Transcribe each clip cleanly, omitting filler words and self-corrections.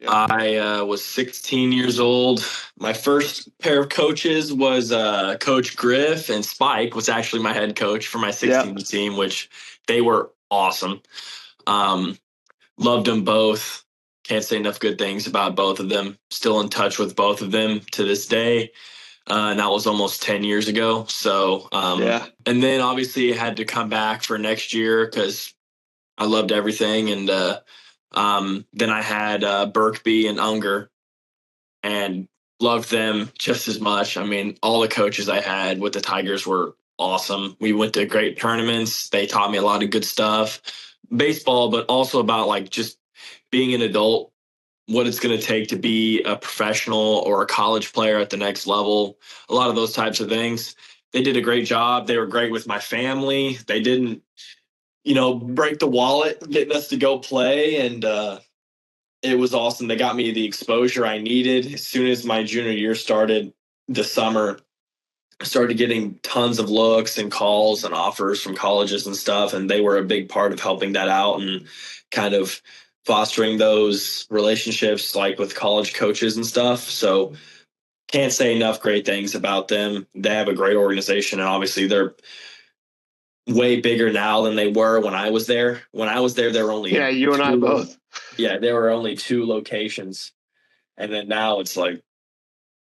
Yeah. I was 16 years old. My first pair of coaches was Coach Griff and Spike was actually my head coach for my Yeah. 16 team, which they were awesome. Um, Loved them both. Can't say enough good things about both of them. Still in touch with both of them to this day. And that was almost 10 years ago. So, Yeah. and then obviously I had to come back for next year because I loved everything. And then I had Berkby and Unger and loved them just as much. I mean, all the coaches I had with the Tigers were awesome. We went to great tournaments. They taught me a lot of good stuff, baseball, but also about like just being an adult, what it's going to take to be a professional or a college player at the next level, a lot of those types of things. They did a great job. They were great with my family. They didn't, break the wallet getting us to go play. And it was awesome. They got me the exposure I needed. As soon as my junior year started this summer, I started getting tons of looks and calls and offers from colleges and stuff. And they were a big part of helping that out and kind of fostering those relationships like with college coaches and stuff. So can't say enough great things about them. They have a great organization and obviously they're way bigger now than they were when I was there. When I was there were only Yeah, you and I both. yeah, there were only two locations. And then now it's like,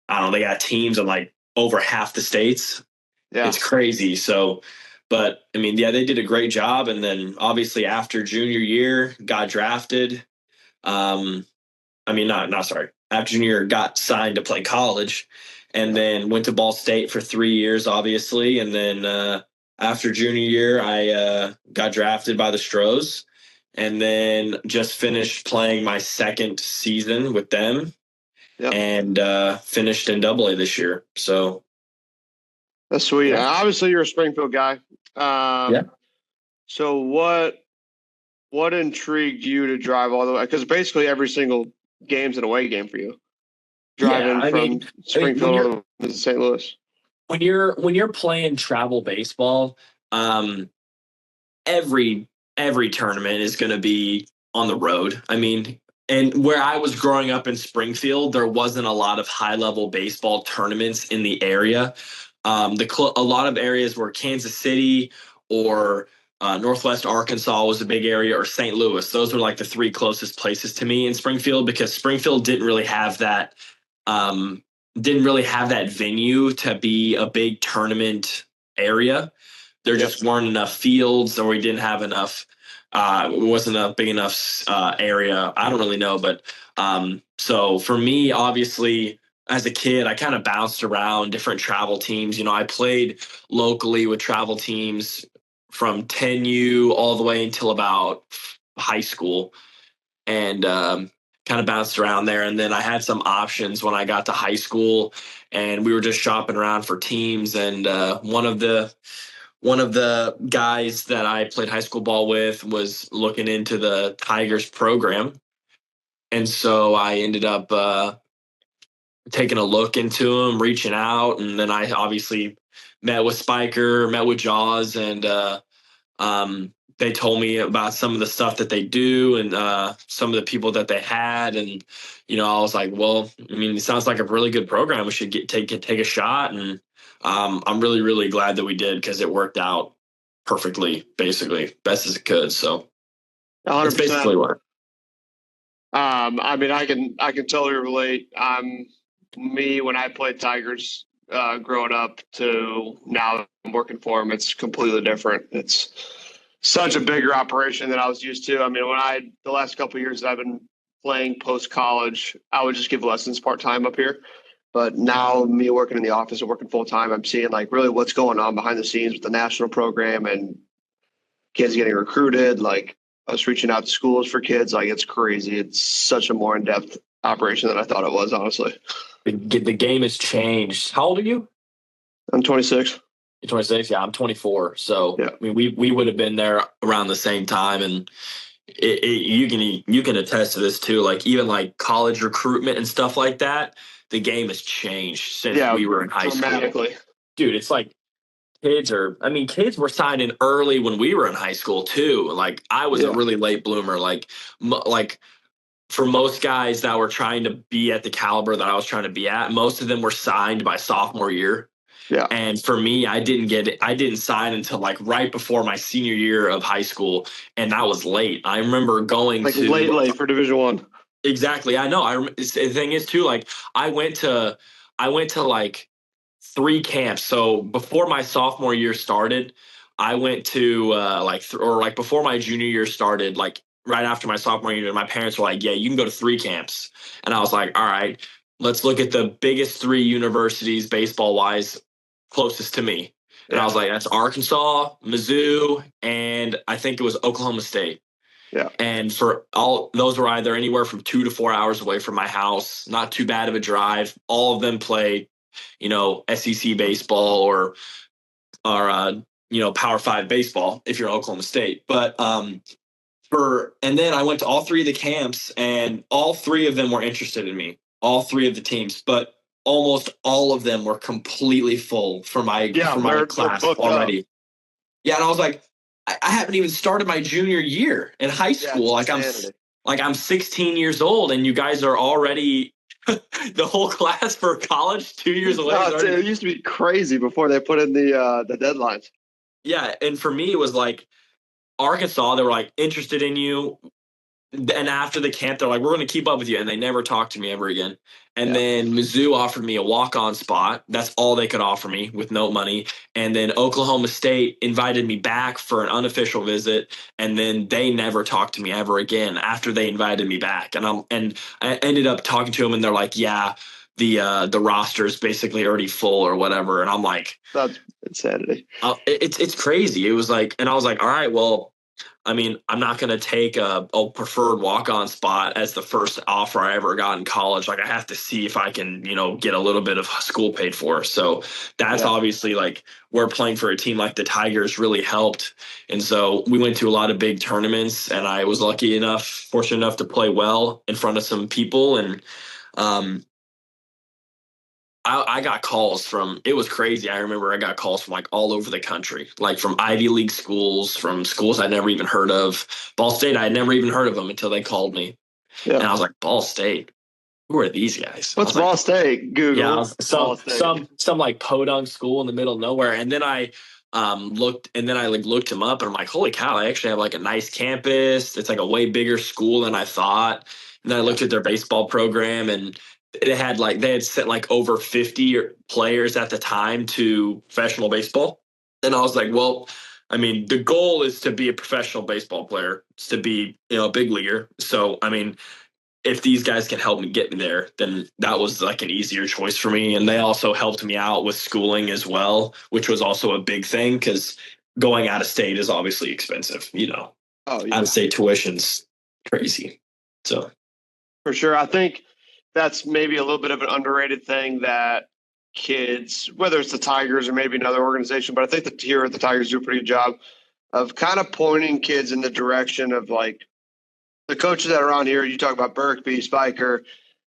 I don't know, they got teams in like over half the states. Yeah. It's crazy. So, but I mean, yeah, they did a great job. And then obviously after junior year, got drafted. Not sorry. After junior year, got signed to play college and then went to Ball State for 3 years, obviously. And then after junior year, I got drafted by the Stros and then just finished playing my second season with them Yep. and finished in Double A this year. So That's sweet. yeah. Obviously, you're a Springfield guy. Yeah. So what intrigued you to drive all the way? Because basically every single game's an away game for you. Driving from Springfield all the way to St. Louis. When you're playing travel baseball, every tournament is going to be on the road. I mean, and where I was growing up in Springfield, there wasn't a lot of high level baseball tournaments in the area. A lot of areas were Kansas City or Northwest Arkansas was a big area, or St. Louis. Those were like the three closest places to me in Springfield because Springfield didn't really have that. Didn't really have that venue to be a big tournament area. There just weren't enough fields, or we didn't have enough. It wasn't a big enough area. I don't really know, but so for me, obviously, as a kid, I kind of bounced around different travel teams. I played locally with travel teams from 10U all the way until about high school, and kind of bounced around there. And then I had some options when I got to high school, and we were just shopping around for teams. And one of the guys that I played high school ball with was looking into the Tigers program. And so I ended up taking a look into him, reaching out. And then I obviously met with Spiker, met with Jaws, and they told me about some of the stuff that they do and some of the people that they had. And, I was like, well, I mean, it sounds like a really good program. We should take a shot. And I'm really, really glad that we did because it worked out perfectly, basically, best as it could. So 100%. That's basically what. I mean, I can totally relate. Me when I played Tigers growing up to now I'm working for them, it's completely different. It's such a bigger operation than I was used to. I mean, the last couple of years that I've been playing post college, I would just give lessons part time up here. But now me working in the office and working full time, I'm seeing like really what's going on behind the scenes with the national program and kids getting recruited, like us reaching out to schools for kids. Like it's crazy. It's such a more in-depth operation than I thought it was, honestly. The game has changed. How old are you? I'm 26. You're 26? Yeah, I'm 24. So yeah. I mean, we would have been there around the same time, and you can attest to this too. Like even like college recruitment and stuff like that, the game has changed since we were in high school. Dude, it's like kids were signing early when we were in high school too. Like I was a really late bloomer. Like for most guys that were trying to be at the caliber that I was trying to be at, most of them were signed by sophomore year. Yeah. And for me, I didn't sign until like right before my senior year of high school, and that was late. I remember going Like to late for Division One. exactly. I know. The thing is too, like I went to like 3 camps. So before my sophomore year started, I went to or like before my junior year started, like right after my sophomore year, my parents were like, "Yeah, you can go to 3 camps," and I was like, "All right, let's look at the biggest 3 universities baseball wise closest to me." And I was like, "That's Arkansas, Mizzou, and I think it was Oklahoma State." Yeah. And for all those were either anywhere from 2 to 4 hours away from my house, not too bad of a drive. All of them play, SEC baseball or Power Five baseball if you're Oklahoma State. But and then I went to all 3 of the camps, and all 3 of them were interested in me. All 3 of the teams, but almost all of them were completely full for my class already. Up. Yeah, and I was like, I haven't even started my junior year in high school. I'm 16 years old, and you guys are already the whole class for college 2 years away. It used to be crazy before they put in the deadlines. Yeah, and for me, it was like Arkansas. They were like interested in you, and after the camp, they're like, "We're going to keep up with you," and they never talked to me ever again. And then Mizzou offered me a walk-on spot. That's all they could offer me with no money. And then Oklahoma State invited me back for an unofficial visit, and then they never talked to me ever again after they invited me back. And I ended up talking to them, and they're like, "Yeah, the roster is basically already full or whatever." And I'm like, "That's insanity." It's crazy. It was like, and I was like, "All right, well." I mean, I'm not going to take a preferred walk-on spot as the first offer I ever got in college. Like, I have to see if I can, get a little bit of school paid for. So that's obviously like where playing for a team like the Tigers really helped. And so we went to a lot of big tournaments, and I was fortunate enough to play well in front of some people. And I got calls from, it was crazy. I remember I got calls from like all over the country, like from Ivy League schools, from schools I'd never even heard of. Ball State, I had never even heard of them until they called me. Yeah. And I was like, Ball State? Who are these guys? What's Ball State? Google. Yeah, some like podunk school in the middle of nowhere. And then I looked them up, and I'm like, holy cow, I actually have like a nice campus. It's like a way bigger school than I thought. And then I looked at their baseball program, and they had sent like over 50 players at the time to professional baseball. And I was like, well, I mean, the goal is to be a professional baseball player. It's to be, a big leaguer. So, I mean, if these guys can help me get me there, then that was like an easier choice for me. And they also helped me out with schooling as well, which was also a big thing because going out of state is obviously expensive, Oh, yeah. Out of state tuition's crazy. So for sure. I think that's maybe a little bit of an underrated thing that kids, whether it's the Tigers or maybe another organization, but I think that here at the Tigers do a pretty good job of kind of pointing kids in the direction of like the coaches that are on here. You talk about Berkby, Spiker,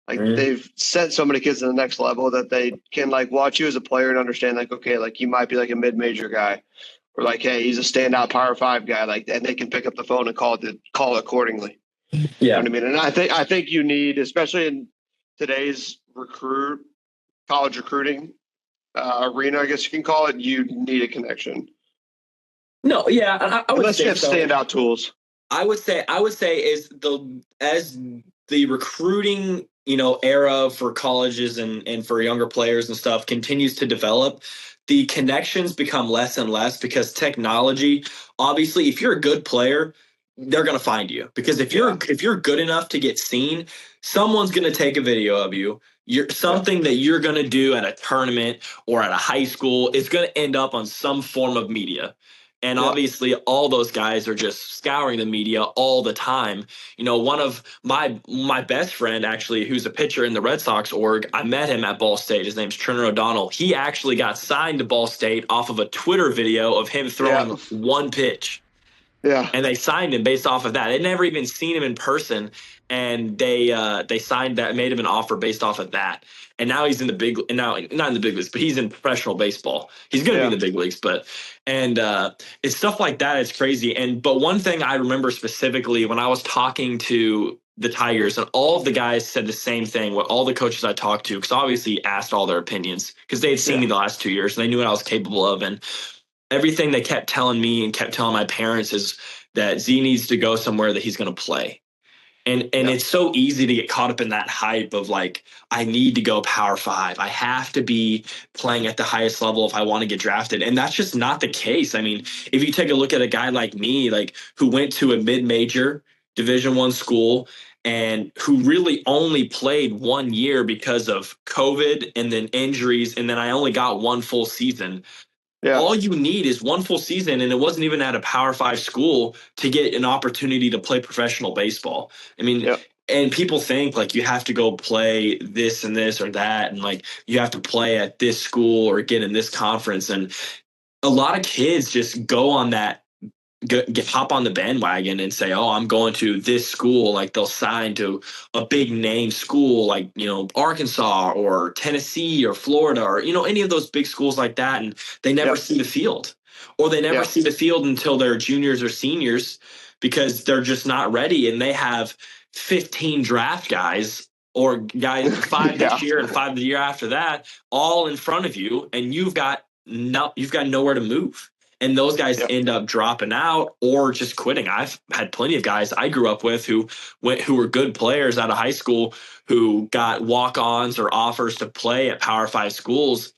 like they've sent so many kids to the next level that they can like watch you as a player and understand like, okay, like you might be like a mid-major guy or like, hey, he's a standout Power 5 guy. Like, and they can pick up the phone and call accordingly. Yeah. You know what I mean? And I think you need, especially in today's college recruiting arena, I guess you can call it, you need a connection. No, yeah, I would unless say you have standout tools. I would say as the recruiting era for colleges and for younger players and stuff continues to develop, the connections become less and less because technology. Obviously, if you're a good player, they're going to find you because if you're good enough to get seen, someone's going to take a video of you. Something that you're going to do at a tournament or at a high school is going to end up on some form of media. And obviously, all those guys are just scouring the media all the time. One of my best friend, actually, who's a pitcher in the Red Sox org, I met him at Ball State. His name's Turner O'Donnell. He actually got signed to Ball State off of a Twitter video of him throwing one pitch. Yeah. And they signed him based off of that. They'd never even seen him in person, and they signed that, made him an offer based off of that. And now he's in the big, and now not in the big leagues, but he's in professional baseball. He's going to be in the big leagues, and it's stuff like that. It's crazy. But one thing I remember specifically when I was talking to the Tigers, and all of the guys said the same thing. What all the coaches I talked to, because obviously asked all their opinions, because they had seen me the last 2 years and they knew what I was capable of. And everything they kept telling me and kept telling my parents is that Z needs to go somewhere that he's going to play. And it's so easy to get caught up in that hype of like, I need to go Power Five. I have to be playing at the highest level if I want to get drafted. And that's just not the case. I mean, if you take a look at a guy like me, like who went to a mid-major Division I school and who really only played 1 year because of COVID and then injuries, and then I only got one full season. Yeah. All you need is one full season, and it wasn't even at a Power Five school to get an opportunity to play professional baseball. I mean, and people think like you have to go play this and this or that, and like you have to play at this school or get in this conference. And a lot of kids just go on that, hop on the bandwagon and say, oh, I'm going to this school. Like they'll sign to a big name school like, Arkansas or Tennessee or Florida or, any of those big schools like that. And they never see the field, or they never see the field until they're juniors or seniors because they're just not ready. And they have 15 draft guys or guys 5 this year and 5 the year after that, all in front of you. And you've got nowhere to move. And those guys end up dropping out or just quitting. I've had plenty of guys I grew up with who were good players out of high school who got walk-ons or offers to play at Power Five schools,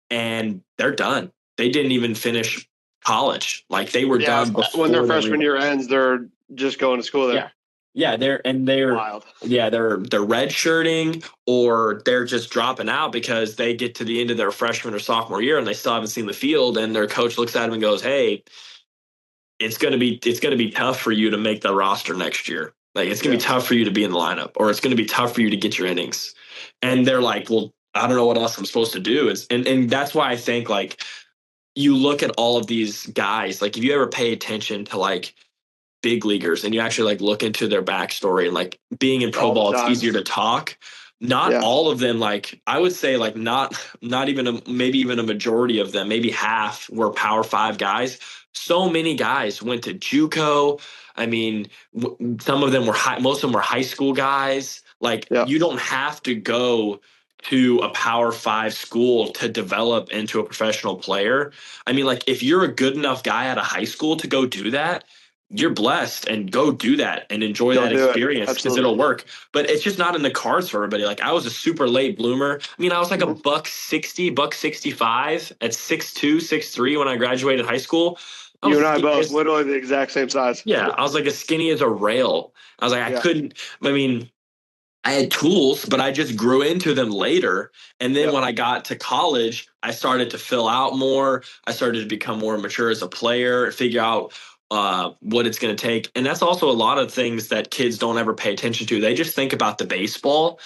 and they're done. They didn't even finish college. Like they were done before when their freshman year ends. They're just going to school there. Yeah, they're wild. Yeah, they're redshirting or they're just dropping out because they get to the end of their freshman or sophomore year and they still haven't seen the field, and their coach looks at them and goes, "Hey, it's gonna be tough for you to make the roster next year. Like it's gonna be tough for you to be in the lineup, or it's gonna be tough for you to get your innings." And they're like, "Well, I don't know what else I'm supposed to do." And that's why I think like you look at all of these guys, like if you ever pay attention to like big leaguers and you actually like look into their backstory, and like being in pro ball, it's easier to talk. Not all of them, like I would say like not even maybe even a majority of them, maybe half were Power Five guys. So many guys went to JUCO. I mean, some of them were most of them were high school guys. Like you don't have to go to a Power Five school to develop into a professional player. I mean, like if you're a good enough guy out of high school to go do that, you're blessed, and go do that and enjoy that experience because it'll work. But it's just not in the cards for everybody. Like I was a super late bloomer. I mean, I was like a $160, $165 at 6'2", 6'3" when I graduated high school. You and I both literally the exact same size. Yeah, I was like as skinny as a rail. I was like, I couldn't. I mean, I had tools, but I just grew into them later. And then when I got to college, I started to fill out more. I started to become more mature as a player, figure out what it's going to take. And that's also a lot of things that kids don't ever pay attention to. They just think about the baseball.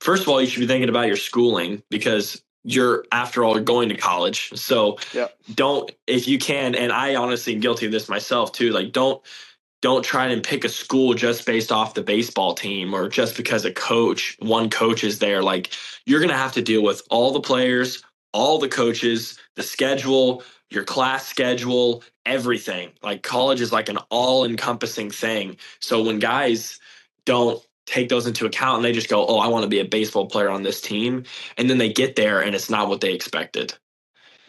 First of all, you should be thinking about your schooling because you're, after all, going to college. So don't, if you can, and I honestly am guilty of this myself too, like don't try and pick a school just based off the baseball team or just because one coach is there. Like you're going to have to deal with all the players, all the coaches, the schedule, your class schedule, everything. Like college is like an all-encompassing thing. So when guys don't take those into account and they just go, oh, I want to be a baseball player on this team, and then they get there and it's not what they expected.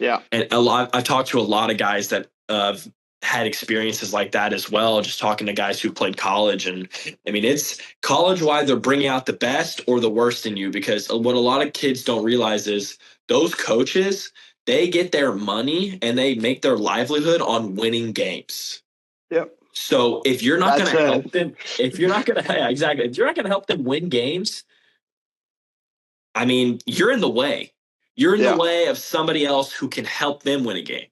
Yeah. And I've talked to a lot of guys that had experiences like that as well, just talking to guys who played college. And I mean, it's college-wide, they're bringing out the best or the worst in you, because what a lot of kids don't realize is those coaches, they get their money and they make their livelihood on winning games. Yep. So if you're not going to help them, if you're not going to help them win games, I mean, you're in the way. You're in the way of somebody else who can help them win a game.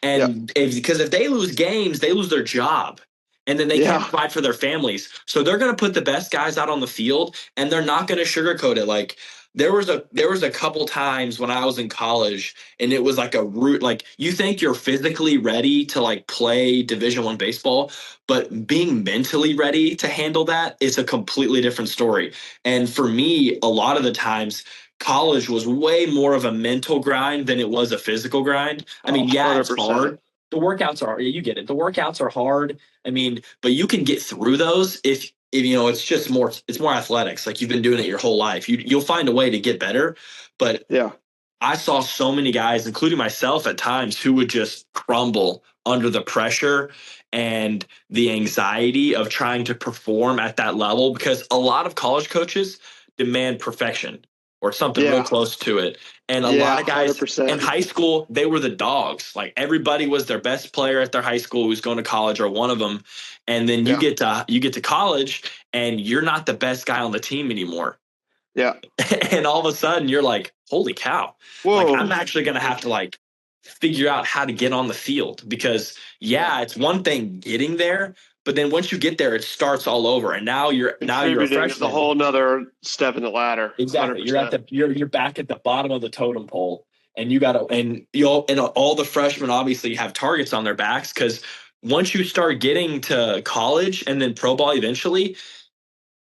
And because if they lose games, they lose their job. And then they can't provide for their families. So they're going to put the best guys out on the field, and they're not going to sugarcoat it. Like there was a couple times when I was in college, and it was like a route. Like you think you're physically ready to like play Division I baseball, but being mentally ready to handle that is a completely different story. And for me, a lot of the times, college was way more of a mental grind than it was a physical grind. I mean, it's hard. The workouts are, you get it. The workouts are hard. I mean, but you can get through those if it's more athletics. Like you've been doing it your whole life. You'll find a way to get better. But Yeah. I saw so many guys, including myself at times, who would just crumble under the pressure and the anxiety of trying to perform at that level because a lot of college coaches demand perfection or something real Yeah. close to it. And a Yeah. lot of guys in 100%. high school, they were the dogs. Like everybody was their best player at their high school who's going to college or one of them. And then Yeah. you get to college and you're not the best guy on the team anymore. Yeah. And all of a sudden you're like, holy cow. Like Whoa. I'm actually going to have to like figure out how to get on the field because it's one thing getting there, but then once you get there, it starts all over. And now you're a Contributing is a freshman. whole nother step in the ladder. Exactly. 100%. You're back at the bottom of the totem pole and and all the freshmen obviously have targets on their backs because once you start getting to college and then pro ball eventually,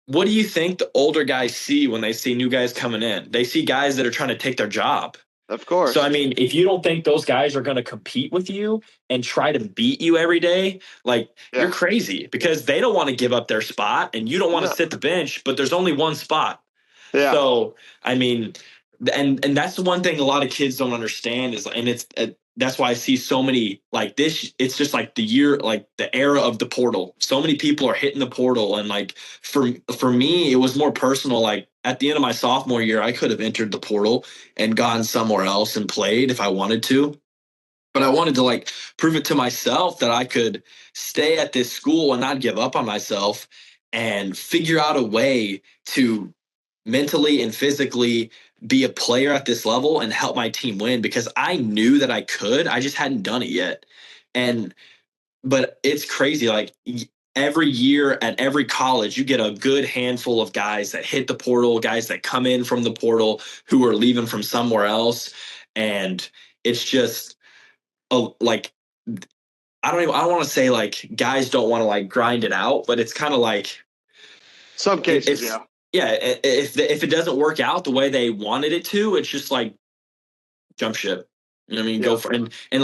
what do you think the older guys see when they see new guys coming in? They see guys that are trying to take their job. Of So, course. I mean, if you don't think those guys are going to compete with you and try to beat you every day, like you're Yeah. crazy because they don't want to give up their spot and you don't want to No. sit the bench, but there's only one spot. Yeah. So, I mean, and that's the one thing a lot of kids don't understand is, and that's why I see so many like this. It's just like like the era of the portal. So many people are hitting the portal, and like for me, it was more personal. Like at the end of my sophomore year, I could have entered the portal and gone somewhere else and played if I wanted to. But I wanted to like prove it to myself that I could stay at this school and not give up on myself and figure out a way to mentally and physically be a player at this level and help my team win because I knew that I could. I just hadn't done it yet. And but it's crazy. Like every year at every college, you get a good handful of guys that hit the portal, guys that come in from the portal who are leaving from somewhere else. And it's just like I don't want to say like guys don't want to like grind it out, but it's kind of like Some cases, it's yeah. if it doesn't work out the way they wanted it to, it's just like jump ship. You know what I mean? Yeah. Go for and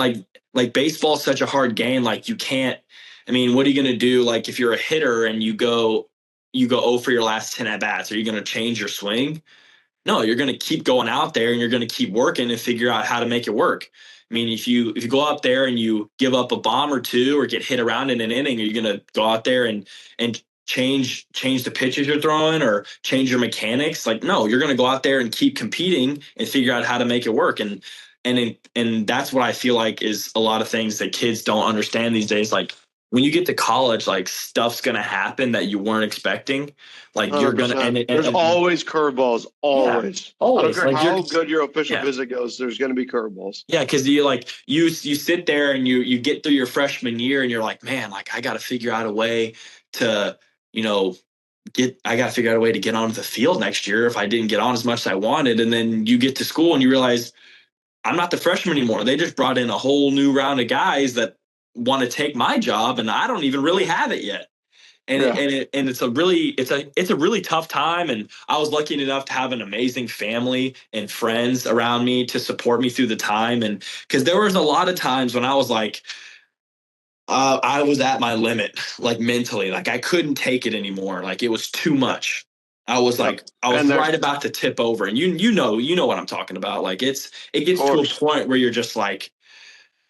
like baseball's such a hard game. Like you can't. I mean, what are you gonna do? Like if you're a hitter and you go 0 for your last 10 at bats, are you gonna change your swing? No, you're gonna keep going out there and you're gonna keep working and figure out how to make it work. I mean, if you go out there and you give up a bomb or two or get hit around in an inning, are you gonna go out there and change the pitches you're throwing or change your mechanics? Like, no, you're gonna go out there and keep competing and figure out how to make it work. And that's what I feel like is a lot of things that kids don't understand these days. Like when you get to college, like stuff's gonna happen that you weren't expecting. Like you're gonna 100%. There's always curveballs. yeah, Always. I don't always care like how good your official yeah. visit goes. There's going to be curveballs. Yeah, because you sit there and you get through your freshman year and you're like, man, like I got to figure out a way to, you know, I got to figure out a way to get onto the field next year if I didn't get on as much as I wanted. And then you get to school and you realize I'm not the freshman anymore. They just brought in a whole new round of guys that want to take my job, and I don't even really have it yet. Yeah. And it's a really tough time. And I was lucky enough to have an amazing family and friends around me to support me through the time. And because there was a lot of times when I was like, I was at my limit, like mentally, like I couldn't take it anymore. Like it was too much. I was Yep. like, I was right about to tip over. And you know what I'm talking about. Like it gets to a point where you're just like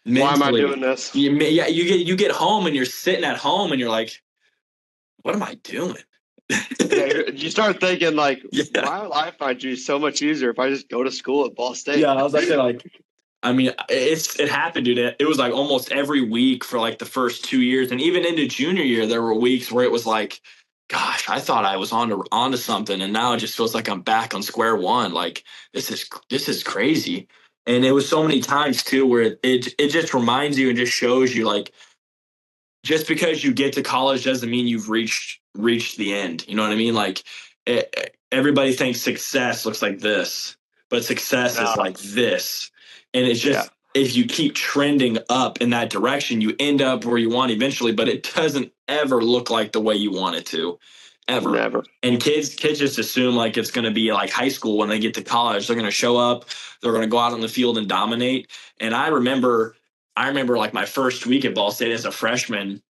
why am I mentally, doing this? you get home and you're sitting at home and you're like, what am I doing? Yeah, you start thinking like, Yeah. why would life find you so much easier if I just go to school at Ball State? Yeah, I was like, I mean, it happened, dude. It was like almost every week for like the first 2 years, and even into junior year, there were weeks where it was like, gosh, I thought I was onto something, and now it just feels like I'm back on square one. Like this is crazy, and it was so many times too where it just reminds you and just shows you like just because you get to college doesn't mean you've reached the end. You know what I mean? Like everybody thinks success looks like this, but success is like this. And it's just if you keep trending up in that direction, you end up where you want eventually, but it doesn't ever look like the way you want it to. Ever. Never. And kids just assume like it's going to be like high school when they get to college. They're going to show up, they're going to go out on the field and dominate. And I remember like my first week at Ball State as a freshman,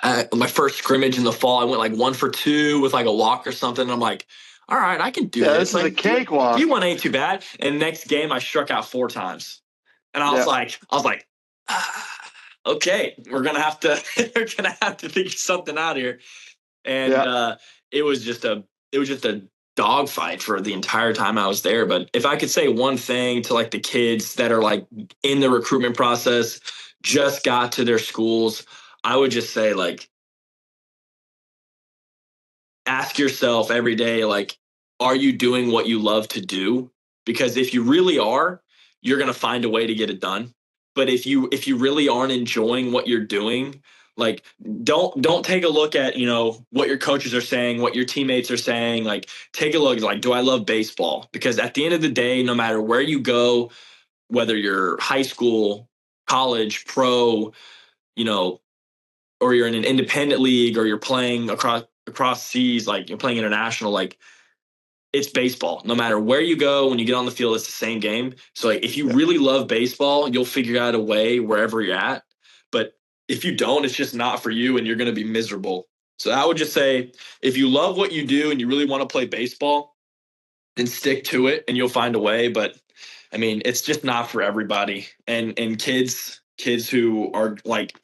my first scrimmage in the fall, I went like 1 for 2 with like a walk or something. And I'm like, all right, I can do this. This is a Like cakewalk. D1 ain't too bad. And next game, I struck out 4 times, and I was like, okay, we're gonna have to figure something out here. And it was just a dogfight for the entire time I was there. But if I could say one thing to like the kids that are like in the recruitment process, just got to their schools, I would just say like, ask yourself every day, like, are you doing what you love to do? Because if you really are, you're going to find a way to get it done. But if you really aren't enjoying what you're doing, like don't take a look at, what your coaches are saying, what your teammates are saying. Like, take a look, like, do I love baseball? Because at the end of the day, no matter where you go, whether you're high school, college, pro, you know, or you're in an independent league, or you're playing across seas, like you're playing international, like, it's baseball. No matter where you go, when you get on the field, it's the same game. So like, if you really love baseball, you'll figure out a way wherever you're at. But if you don't, it's just not for you, and you're going to be miserable. So I would just say, if you love what you do and you really want to play baseball, then stick to it and you'll find a way. But I mean, it's just not for everybody. And kids who are like,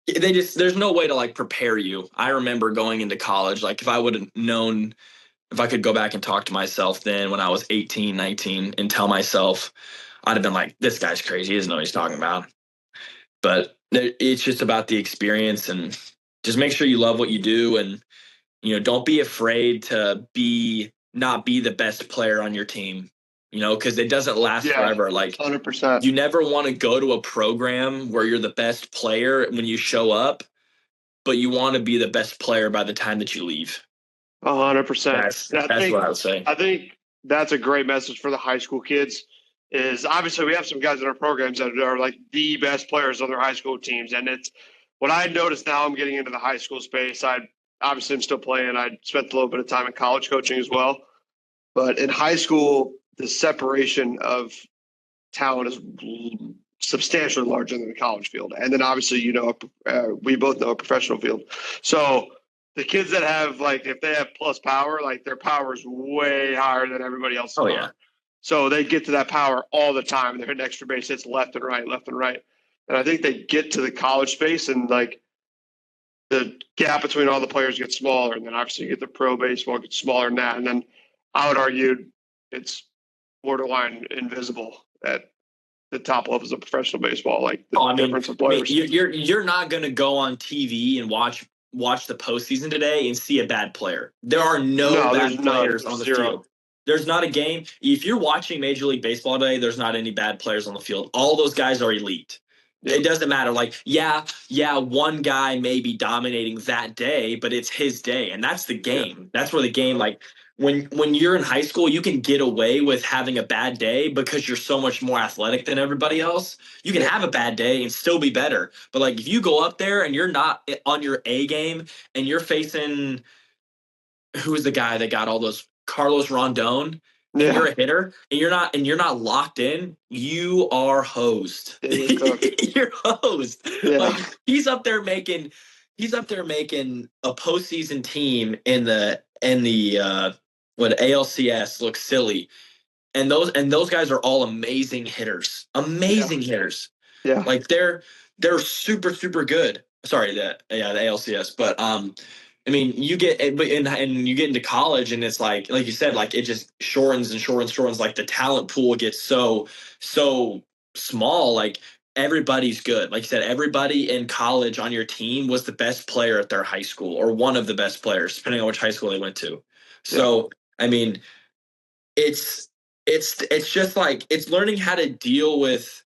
there's no way to like prepare you. I remember going into college, like, if I would have known, if I could go back and talk to myself then when I was 18, 19, and tell myself, I'd have been like, this guy's crazy. He doesn't know what he's talking about. But it's just about the experience, and just make sure you love what you do. And, don't be afraid to not be the best player on your team, because it doesn't last forever. Like, 100%. You never want to go to a program where you're the best player when you show up, but you want to be the best player by the time that you leave. 100%. That's what I would say. I think that's a great message for the high school kids. Is obviously we have some guys in our programs that are like the best players on their high school teams, and it's what I noticed now. I'm getting into the high school space. I obviously am still playing. I spent a little bit of time in college coaching as well, but in high school, the separation of talent is substantially larger than the college field, and then obviously we both know a professional field. So the kids that have, like, if they have plus power, like, their power is way higher than everybody else. Oh, yeah. So they get to that power all the time. They're hitting extra base hits left and right. And I think they get to the college space, and like the gap between all the players gets smaller. And then obviously you get the pro baseball gets smaller than that. And then I would argue it's borderline invisible at the top levels of professional baseball, like the difference of players. You're not going to go on TV and watch the postseason today and see a bad player. There are no bad players on the field. There's not a game. If you're watching Major League Baseball today, there's not any bad players on the field. All those guys are elite. Yeah. It doesn't matter. Like, one guy may be dominating that day, but it's his day, and that's the game. Yeah. That's where the game, like, when you're in high school, you can get away with having a bad day because you're so much more athletic than everybody else. You can have a bad day and still be better. But like, if you go up there and you're not on your A game, and you're facing, who's the guy that got all those, Carlos Rondon, and you're a hitter, and you're not locked in, you are hosed. You're hosed. Yeah. Like, he's up there making a postseason team in the ALCS look silly. And those guys are all amazing hitters. Hitters. Yeah. Like, they're super, super good. Sorry, the ALCS. But I mean, you get into college, and it's like you said, like, it just shortens. Like, the talent pool gets so small. Like, everybody's good. Like you said, everybody in college on your team was the best player at their high school, or one of the best players, depending on which high school they went to. So, I mean, it's just like, it's learning how to deal with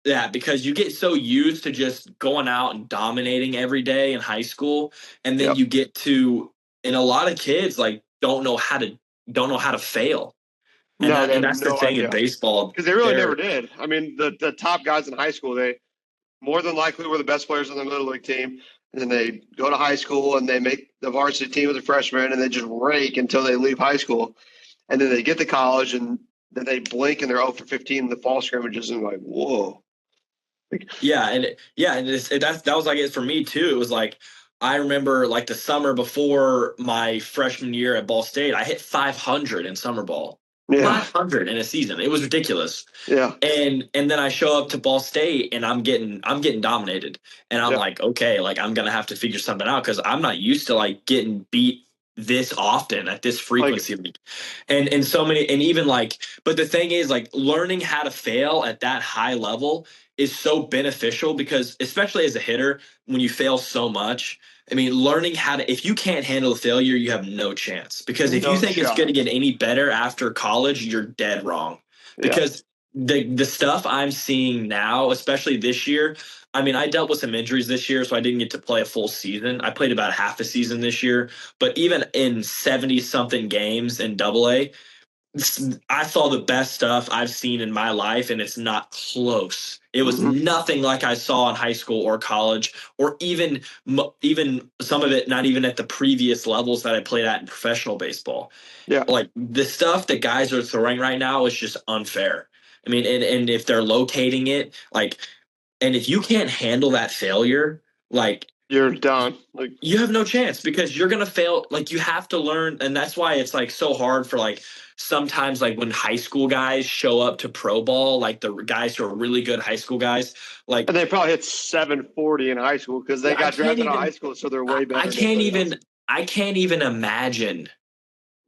that, because you get so used to just going out and dominating every day in high school, and then you get to, and a lot of kids like don't know how to fail. And that's the thing in baseball, because they really never did. I mean, the top guys in high school, they more than likely were the best players on the little league team, and then they go to high school and they make the varsity team as a freshman, and they just rake until they leave high school, and then they get to college, and then they blink and they're 0 for 15 in the fall scrimmages, and like, whoa. Yeah, that was like it for me too. It was like I remember like the summer before my freshman year at Ball State, I hit 500 in summer ball. Yeah, 500 in a season. It was ridiculous. yeah, And then I show up to Ball State and I'm getting dominated. And I'm yeah. like, okay, like I'm gonna have to figure something out because I'm not used to like getting beat this often at this Like, frequency. And so many and even like but the thing is like learning how to fail at that high level is so beneficial because especially as a hitter, when you fail so much, I mean, learning how to if you can't handle failure, you have no chance. Because if you no think it's shot. going to get any better after college, you're dead wrong. Yeah. Because the stuff I'm seeing now, especially this year, I mean, I dealt with some injuries this year, so I didn't get to play a full season. I played about half a season this year, but even in 70 something games in double A, I saw the best stuff I've seen in my life, and it's not close. It was Hmm. nothing like I saw in high school or college, or even some of it not even at the previous levels that I played at in professional baseball. Yeah. Like the stuff that guys are throwing right now is just unfair. I mean, and if they're locating it, like, and if you can't handle that failure, like You're done. Like, you have no chance because you're gonna fail. Like you have to learn, and that's why it's like so hard for like sometimes like when high school guys show up to pro ball, like the guys who are really good high school guys, like and they probably hit 740 in high school because they yeah, got drafted out of high school, so they're way I better than can't everybody else. even I can't even imagine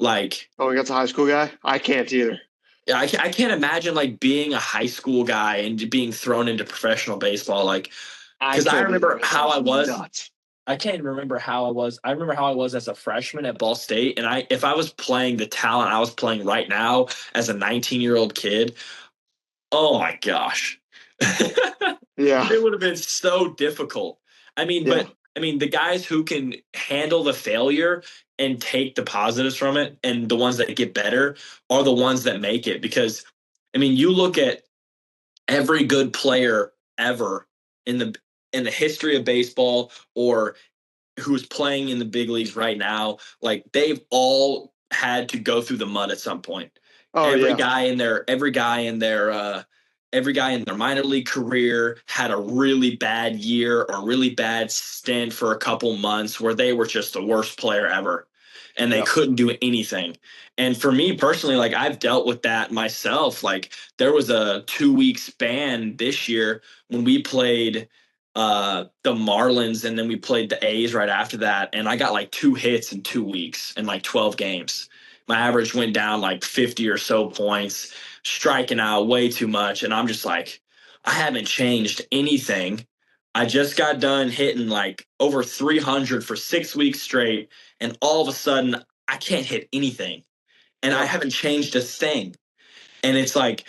like Oh, we got a high school guy. I can't either. yeah, I can't imagine like being a high school guy and being thrown into professional baseball like I because I can't either. remember It how sounds I was. nuts. I can't even remember how I was. I remember how I was as a freshman at Ball State, and I if I was playing the talent I was playing right now as a 19-year-old kid, oh my gosh. Yeah. It would have been so difficult. I mean, Yeah. but I mean, the guys who can handle the failure and take the positives from it and the ones that get better are the ones that make it because I mean, you look at every good player ever in the history of baseball or who's playing in the big leagues right now, like they've all had to go through the mud at some point. Oh Every yeah. guy in their every guy in their minor league career had a really bad year or really bad stint for a couple months where they were just the worst player ever and they Yeah. couldn't do anything. And for me personally, like I've dealt with that myself. Like there was a 2 week span this year when we played the Marlins and then we played the A's right after that and I got like 2 hits in 2 weeks in like 12 games. My average went down like 50 or so points, striking out way too much and I'm just like I haven't changed anything. I just got done hitting like over 300 for 6 weeks straight and all of a sudden I can't hit anything and I Yeah. haven't changed a thing. And it's like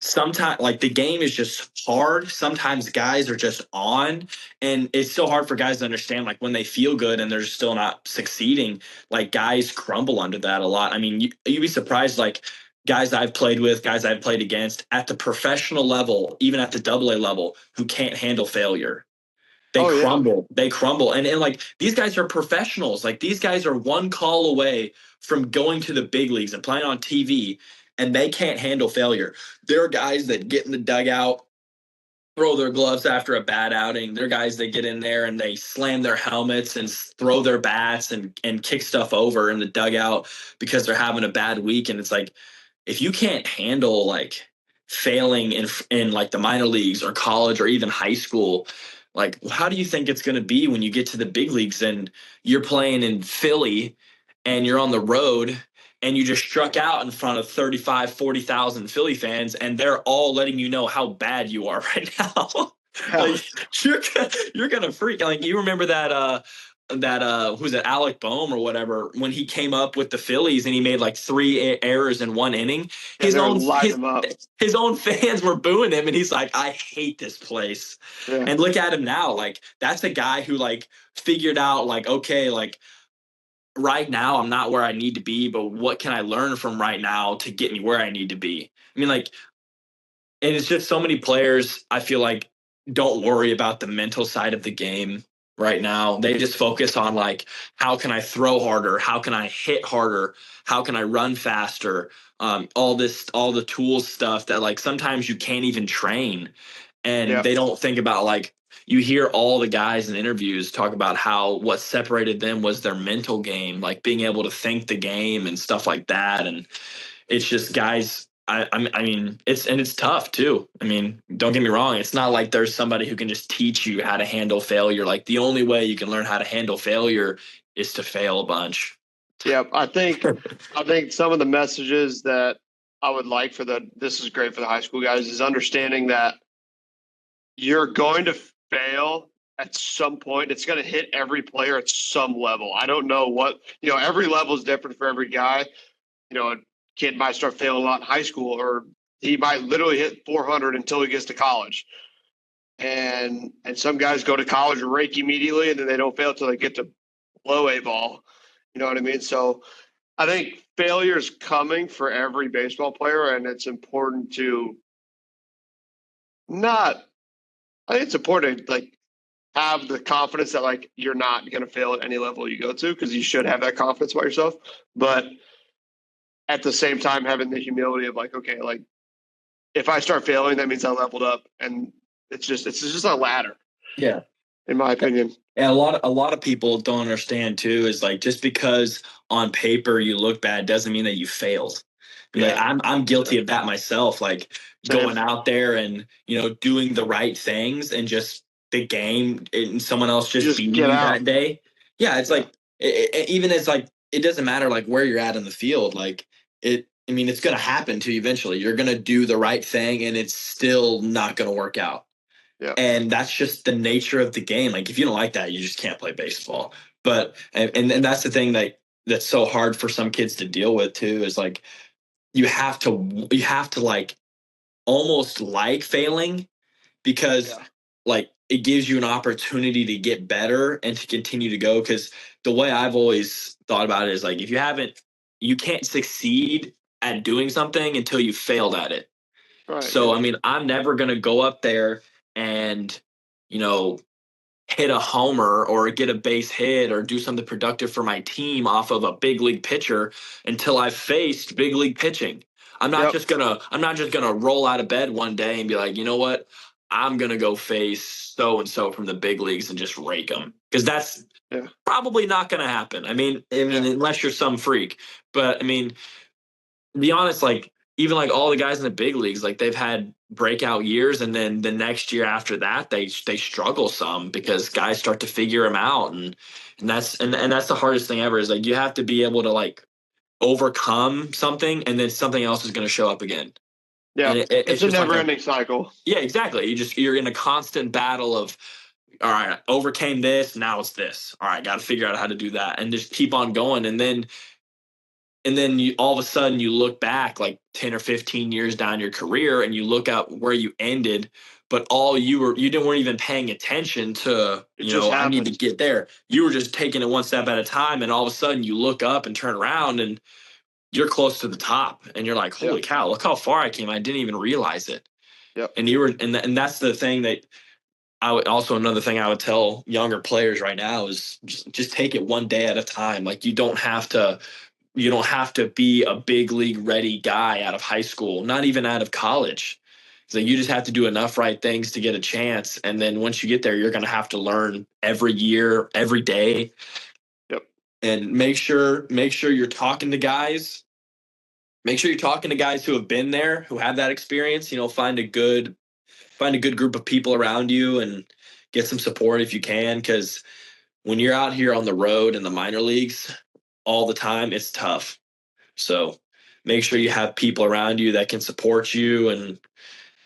sometimes like the game is just hard. Sometimes guys are just on, and it's so hard for guys to understand like when they feel good and they're still not succeeding. Like guys crumble under that a lot. I mean, you'd be surprised. Like guys I've played with, guys I've played against at the professional level, even at the double A level, who can't handle failure. They Oh yeah. crumble. They crumble. And like these guys are professionals. Like these guys are one call away from going to the big leagues and playing on TV and they can't handle failure. There are guys that get in the dugout, throw their gloves after a bad outing. There are guys that get in there and they slam their helmets and throw their bats and kick stuff over in the dugout because they're having a bad week. And it's like if you can't handle like failing in like the minor leagues or college or even high school, like how do you think it's going to be when you get to the big leagues and you're playing in Philly and you're on the road and you just struck out in front of 35, 40,000 Philly fans and they're all letting you know how bad you are right now. Yeah. Like you're gonna freak. Like you remember that who's it, Alec Boehm or whatever, when he came up with the Phillies and he made like three errors in one inning, Yeah. his They're own lighting them up. his own fans were booing him and he's like, I hate this place. Yeah. And look at him now. Like that's a guy who like figured out like, okay, like right now I'm not where I need to be, but what can I learn from right now to get me where I need to be? I mean, like, and it's just so many players I feel like don't worry about the mental side of the game right now. They just focus on like how can I throw harder, how can I hit harder, how can I run faster, all the tools stuff that like sometimes you can't even train. And they don't think about, like, you hear all the guys in interviews talk about how what separated them was their mental game, like being able to think the game and stuff like that. And it's just guys. I mean, it's tough too. I mean, don't get me wrong. It's not like there's somebody who can just teach you how to handle failure. Like, the only way you can learn how to handle failure is to fail a bunch. Yeah, I think some of the messages that I would like this is great for the high school guys, is understanding that you're going to fail at some point. It's going to hit every player at some level. I don't know what, every level is different for every guy. A kid might start failing a lot in high school, or he might literally hit 400 until he gets to college. And some guys go to college and rake immediately, and then they don't fail until they get to low A ball. You know what I mean? So I think failure is coming for every baseball player, and it's important to I think it's important to have the confidence that you're not going to fail at any level you go to, because you should have that confidence about yourself. But at the same time, having the humility of okay, if I start failing, that means I leveled up, and it's just a ladder. Yeah, in my opinion. And a lot of people don't understand too is just because on paper you look bad doesn't mean that you failed. Yeah. I'm guilty of that myself. Same. Going out there and doing the right things, and just the game and someone else just beating you that day. Yeah, it's even it's it doesn't matter where you're at in the field. I mean, it's going to happen to you eventually. You're going to do the right thing, and it's still not going to work out. Yeah. And that's just the nature of the game. If you don't like that, you just can't play baseball. But and that's the thing that's so hard for some kids to deal with too, is you have to almost failing, because it gives you an opportunity to get better and to continue to go. Because the way I've always thought about it is if you can't succeed at doing something until you failed at it. Right. So I mean, I'm never going to go up there and hit a homer or get a base hit or do something productive for my team off of a big league pitcher until I've faced big league pitching. I'm not just gonna roll out of bed one day and be like, you know what, I'm gonna go face so and so from the big leagues and just rake them, because that's probably not gonna happen. I mean, unless you're some freak. But I mean, to be honest, even all the guys in the big leagues, they've had breakout years, and then the next year after that they struggle some, because guys start to figure them out, and that's the hardest thing ever, is you have to be able to overcome something, and then something else is going to show up again. Yeah, it's a never-ending cycle. Yeah, exactly. You're in a constant battle of, all right, I overcame this, now it's this. All right, got to figure out how to do that, and just keep on going, and then you all of a sudden you look back 10 or 15 years down your career, and you look at where you ended, but you weren't even paying attention to, I need to get there. You were just taking it one step at a time, and all of a sudden you look up and turn around and you're close to the top, and you're like, holy cow, look how far I came. I didn't even realize it. Yep. And that's the thing that another thing I would tell younger players right now is just take it one day at a time. You don't have to be a big league ready guy out of high school, not even out of college. So you just have to do enough right things to get a chance. And then once you get there, you're going to have to learn every year, every day. Yep. And make sure you're talking to guys. Make sure you're talking to guys who have been there, who have that experience. Find a good group of people around you and get some support if you can. Because when you're out here on the road in the minor leagues all the time, it's tough. So make sure you have people around you that can support you, and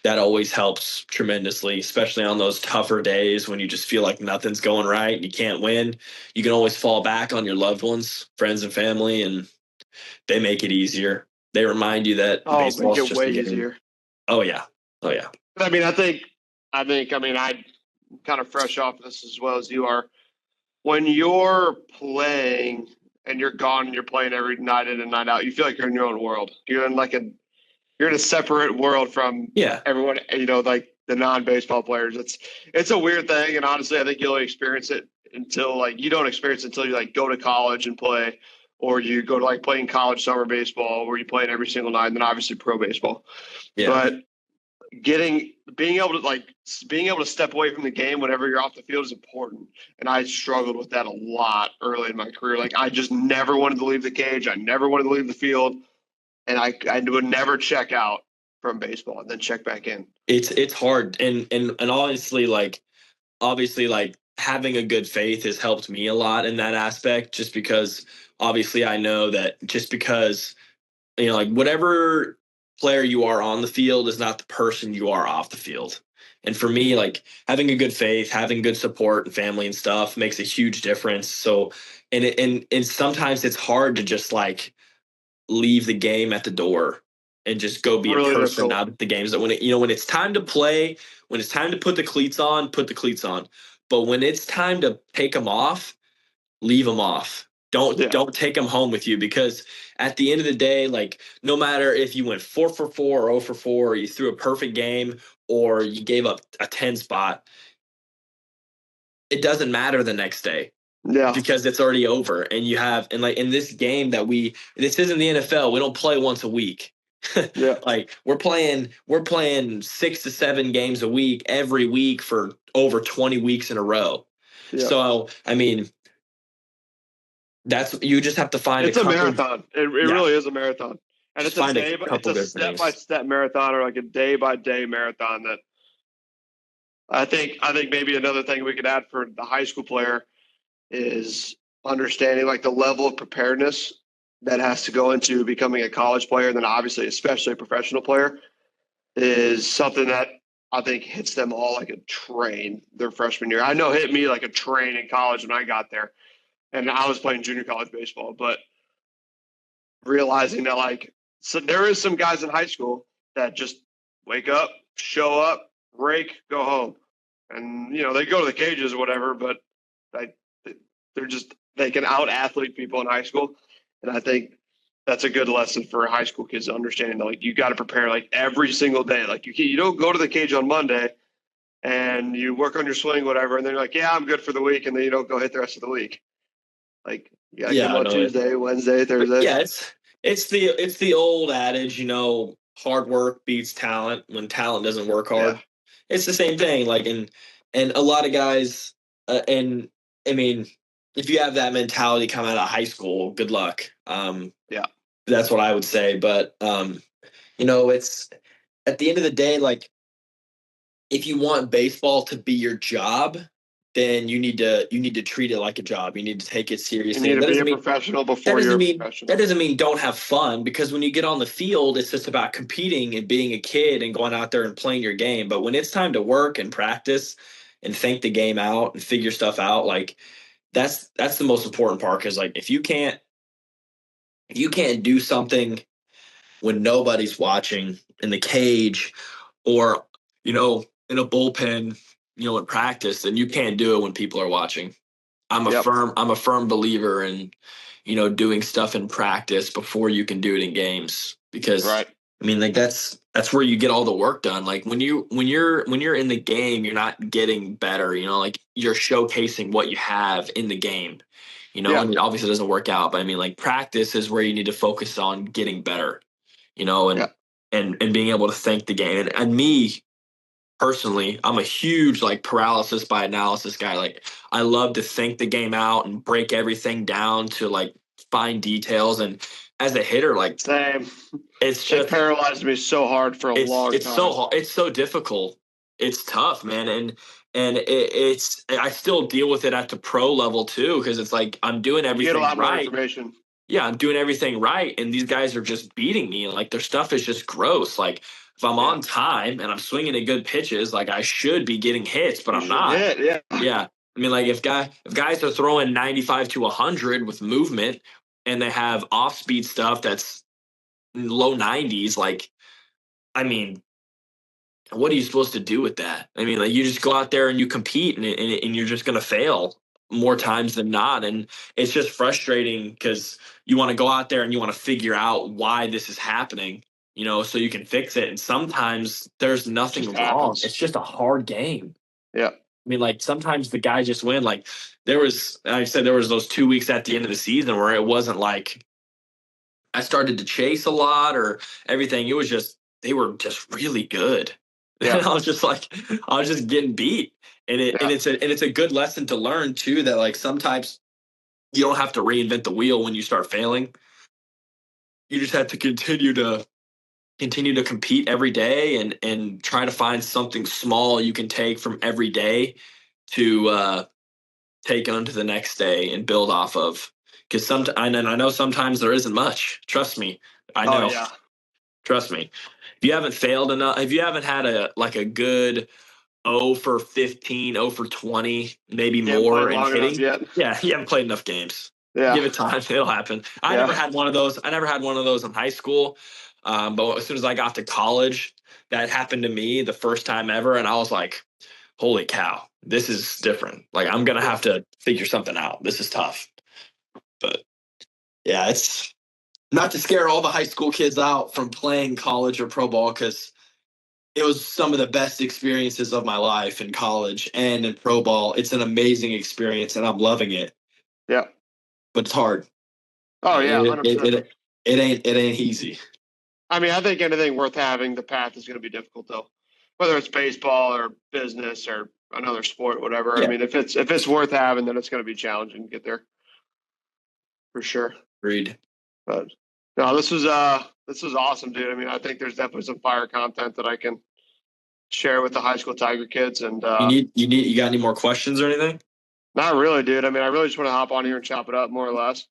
that always helps tremendously, especially on those tougher days when you just feel like nothing's going right and you can't win. You can always fall back on your loved ones, friends and family, and they make it easier. They remind you that baseball's just way easier. Oh yeah. I mean, I'm kind of fresh off this as well as you are. When you're playing and you're gone and you're playing every night in and night out, you feel like you're in your own world. You're in a separate world from everyone, the non-baseball players. It's a weird thing. And honestly, I think you'll experience it until you don't experience it until you go to college and play, or you go to playing college summer baseball where you play it every single night, and then obviously pro baseball. Yeah. But being able to step away from the game whenever you're off the field is important. And I struggled with that a lot early in my career. Like I just never wanted to leave the cage. I never wanted to leave the field. And I would never check out from baseball and then check back in. It's hard. And obviously like having a good faith has helped me a lot in that aspect, just because obviously I know that just because like whatever player you are on the field is not the person you are off the field. And for me, like having a good faith, having good support and family and stuff makes a huge difference. So, and sometimes it's hard to just like leave the game at the door and just go be a Really person difficult. out at the games. That when it's time to play, when it's time to put the cleats on, put the cleats on. But when it's time to take them off, leave them off. Don't take them home with you, because at the end of the day, like no matter if you went 4 for 4 or 0 for 4, or you threw a perfect game or you gave up a 10 spot, it doesn't matter the next day. Yeah. Because it's already over. And like in this game this isn't the NFL. We don't play once a week. Yeah. Like we're playing 6 to 7 games a week every week for over 20 weeks in a row. Yeah. So, I mean, you just have to find it's a marathon. It really is a marathon. And just it's a step-by-step marathon, or like a day-by-day marathon. That I think maybe another thing we could add for the high school player is understanding like the level of preparedness that has to go into becoming a college player, and then obviously especially a professional player, is something that I think hits them all like a train their freshman year. I know it hit me like a train in college when I got there, and I was playing junior college baseball, but realizing that so there is some guys in high school that just wake up, show up, break, go home. And, they go to the cages or whatever, but they can out athlete people in high school. And I think that's a good lesson for high school kids, understanding that like you got to prepare like every single day. Like you don't go to the cage on Monday and you work on your swing, whatever, and then you're like, yeah, I'm good for the week, and then you don't go hit the rest of the week. Like you got to come on Tuesday, Wednesday, Thursday. Yeah, it's the old adage, hard work beats talent when talent doesn't work hard. Yeah. It's the same thing. Like and a lot of guys, and I mean, if you have that mentality coming out of high school, good luck. Yeah, that's what I would say. But it's at the end of the day, like if you want baseball to be your job, then you need to treat it like a job. You need to take it seriously. You need to be a professional before you're a professional. That doesn't mean don't have fun, because when you get on the field, it's just about competing and being a kid and going out there and playing your game. But when it's time to work and practice and think the game out and figure stuff out, like that's the most important part. Because like if you can't do something when nobody's watching in the cage, or in a bullpen, in practice, then you can't do it when people are watching. I'm a firm believer in, doing stuff in practice before you can do it in games, because right. I mean, like that's where you get all the work done. Like when you're in the game, you're not getting better, like you're showcasing what you have in the game, and it obviously doesn't work out, but I mean, like practice is where you need to focus on getting better, and being able to think the game. And me, personally, I'm a huge like paralysis by analysis guy. Like I love to think the game out and break everything down to like fine details. And as a hitter, like same, it paralyzed me so hard for a long time. It's so hard. It's so difficult. It's tough, man. And I still deal with it at the pro level too, because it's like I'm doing everything you get a lot right. More information. Yeah, I'm doing everything right, and these guys are just beating me. And like their stuff is just gross. Like if I'm on time and I'm swinging at good pitches, like I should be getting hits, but I'm not. Yeah. I mean, like if guys are throwing 95 to 100 with movement, and they have off-speed stuff that's low 90s, like, I mean, what are you supposed to do with that? I mean, like you just go out there and you compete, and you're just going to fail more times than not. And it's just frustrating because you want to go out there and you want to figure out why this is happening, so you can fix it. And sometimes there's nothing wrong. It's just a hard game. Yeah. I mean, like sometimes the guys just win. Like there was those 2 weeks at the end of the season where it wasn't like I started to chase a lot or everything. It was just, they were just really good. Yeah. And I was just getting beat. And it's a good lesson to learn too, that like sometimes you don't have to reinvent the wheel when you start failing. You just have to continue to compete every day and try to find something small you can take from every day to take on to the next day and build off of. Because I know sometimes there isn't much. Trust me, I Oh know. yeah. Trust me. If you haven't failed enough, if you haven't had a good 0 for 15, 0 for 20, maybe You haven't played more in long enough hitting, yet. yeah, you haven't played enough games. Yeah. Give it time; it'll happen. I never Yeah. had one of those. I never had one of those in high school, but as soon as I got to college, that happened to me the first time ever, and I was like, "Holy cow, this is different! Like I'm gonna Yeah. have to figure something out. This is tough." But yeah, it's not to scare all the high school kids out from playing college or pro ball, because it was some of the best experiences of my life in college and in pro ball. It's an amazing experience, and I'm loving it. Yeah. But it's hard. Oh yeah. It, it, 100%. it, it ain't easy. I mean, I think anything worth having, the path is going to be difficult though. Whether it's baseball or business or another sport, whatever. I Yeah, mean, if it's worth having, then it's going to be challenging to get there for sure. agreed. But no, this was awesome, dude. I mean, I think there's definitely some fire content that I can share with the high school Tiger kids, and You got any more questions or anything? not really, dude. I mean, I really just want to hop on here and chop it up more or less.